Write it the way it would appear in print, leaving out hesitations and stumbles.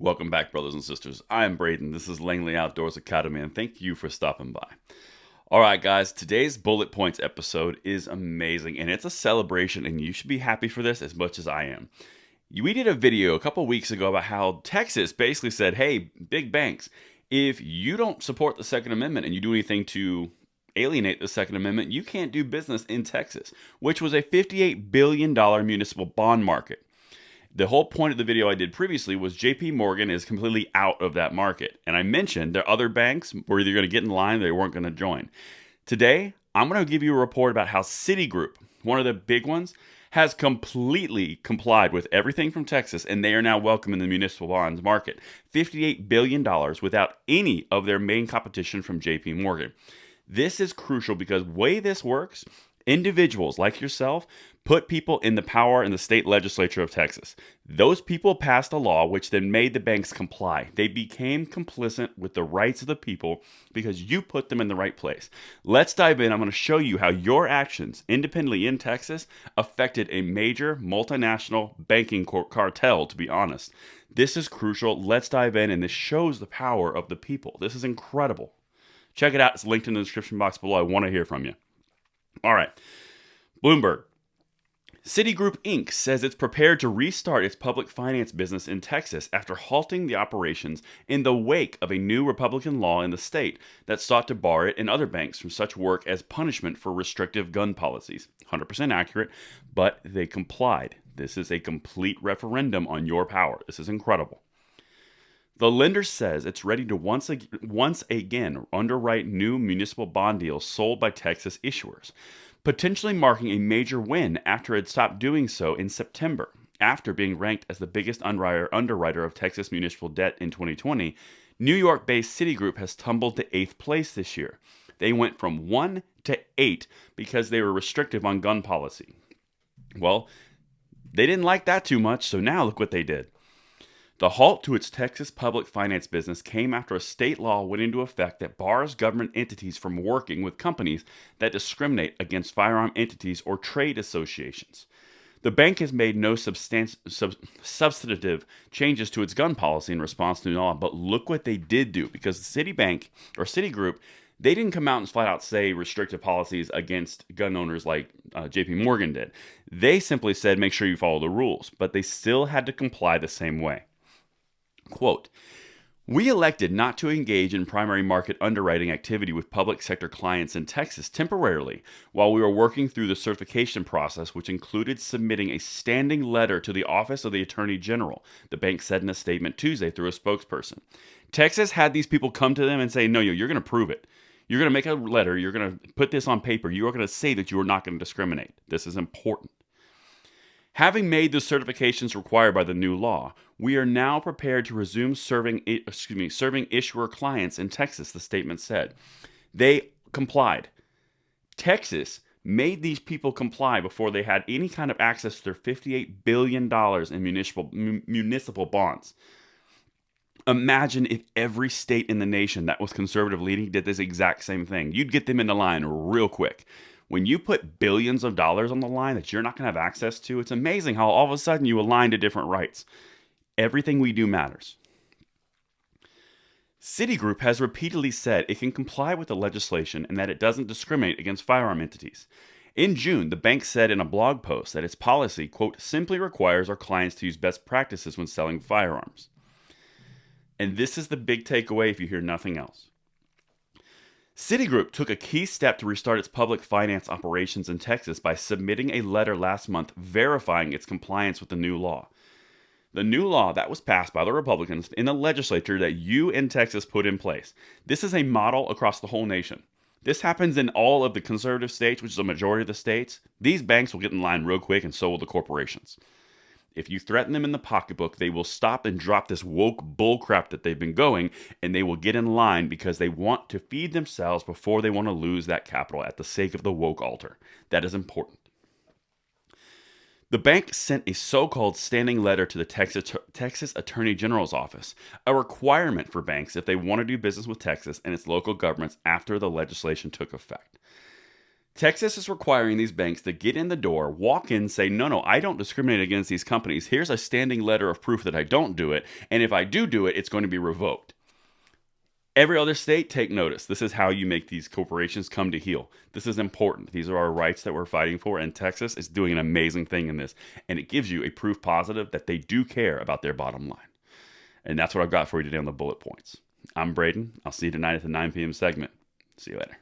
Welcome back, brothers and sisters. I am Braden. This is Langley Outdoors Academy, and thank you for stopping by. All right, guys, today's bullet points episode is amazing, and it's a celebration, and you should be happy for this as much as I am. We did a video a couple weeks ago about how Texas basically said, hey, big banks, if you don't support the Second Amendment and you do anything to alienate the Second Amendment, you can't do business in Texas, which was a $58 billion municipal bond market. The whole point of the video I did previously was JP Morgan is completely out of that market. And I mentioned there are other banks were either going to get in line or they weren't going to join. Today, I'm going to give you a report about how Citigroup, one of the big ones, has completely complied with everything from Texas, and they are now welcome in the municipal bonds market. $58 billion without any of their main competition from JP Morgan. This is crucial because the way this works, individuals like yourself put people in the power in the state legislature of Texas. Those people passed a law which then made the banks comply. They became complicit with the rights of the people because you put them in the right place. Let's dive in. I'm going to show you how your actions independently in Texas affected a major multinational banking cartel, to be honest. This is crucial. Let's dive in, and this shows the power of the people. This is incredible. Check it out. It's linked in the description box below. I want to hear from you. All right. Bloomberg. Citigroup Inc. says it's prepared to restart its public finance business in Texas after halting the operations in the wake of a new Republican law in the state that sought to bar it and other banks from such work as punishment for restrictive gun policies. 100% accurate, but they complied. This is a complete referendum on your power. This is incredible. The lender says it's ready to once again underwrite new municipal bond deals sold by Texas issuers, potentially marking a major win after it stopped doing so in September. After being ranked as the biggest underwriter of Texas municipal debt in 2020, New York-based Citigroup has tumbled to 8th place this year. They went from 1 to 8 because they were restrictive on gun policy. Well, they didn't like that too much, so now look what they did. The halt to its Texas public finance business came after a state law went into effect that bars government entities from working with companies that discriminate against firearm entities or trade associations. The bank has made no substantive changes to its gun policy in response to the law, but look what they did do, because Citibank or Citigroup, they didn't come out and flat out say restrictive policies against gun owners like JP Morgan did. They simply said make sure you follow the rules, but they still had to comply the same way. Quote, we elected not to engage in primary market underwriting activity with public sector clients in Texas temporarily while we were working through the certification process, which included submitting a standing letter to the Office of the Attorney General, the bank said in a statement Tuesday through a spokesperson. Texas had these people come to them and say, no, you're going to prove it. You're going to make a letter. You're going to put this on paper. You are going to say that you are not going to discriminate. This is important. Having made the certifications required by the new law, we are now prepared to resume serving issuer clients in Texas, the statement said. They complied. Texas made these people comply before they had any kind of access to their $58 billion in municipal bonds. Imagine if every state in the nation that was conservative leading did this exact same thing. You'd get them in the line real quick. When you put billions of dollars on the line that you're not going to have access to, it's amazing how all of a sudden you align to different rights. Everything we do matters. Citigroup has repeatedly said it can comply with the legislation and that it doesn't discriminate against firearm entities. In June, the bank said in a blog post that its policy, quote, simply requires our clients to use best practices when selling firearms. And this is the big takeaway if you hear nothing else. Citigroup took a key step to restart its public finance operations in Texas by submitting a letter last month verifying its compliance with the new law. The new law that was passed by the Republicans in the legislature that you in Texas put in place. This is a model across the whole nation. This happens in all of the conservative states, which is a majority of the states. These banks will get in line real quick, and so will the corporations. If you threaten them in the pocketbook, they will stop and drop this woke bullcrap that they've been going, and they will get in line because they want to feed themselves before they want to lose that capital at the sake of the woke altar. That is important. The bank sent a so-called standing letter to the Texas Attorney General's office, a requirement for banks if they want to do business with Texas and its local governments after the legislation took effect. Texas is requiring these banks to get in the door, walk in, say, no, I don't discriminate against these companies. Here's a standing letter of proof that I don't do it. And if I do it, it's going to be revoked. Every other state, take notice. This is how you make these corporations come to heel. This is important. These are our rights that we're fighting for, and Texas is doing an amazing thing in this. And it gives you a proof positive that they do care about their bottom line. And that's what I've got for you today on the bullet points. I'm Braden. I'll see you tonight at the 9 p.m. segment. See you later.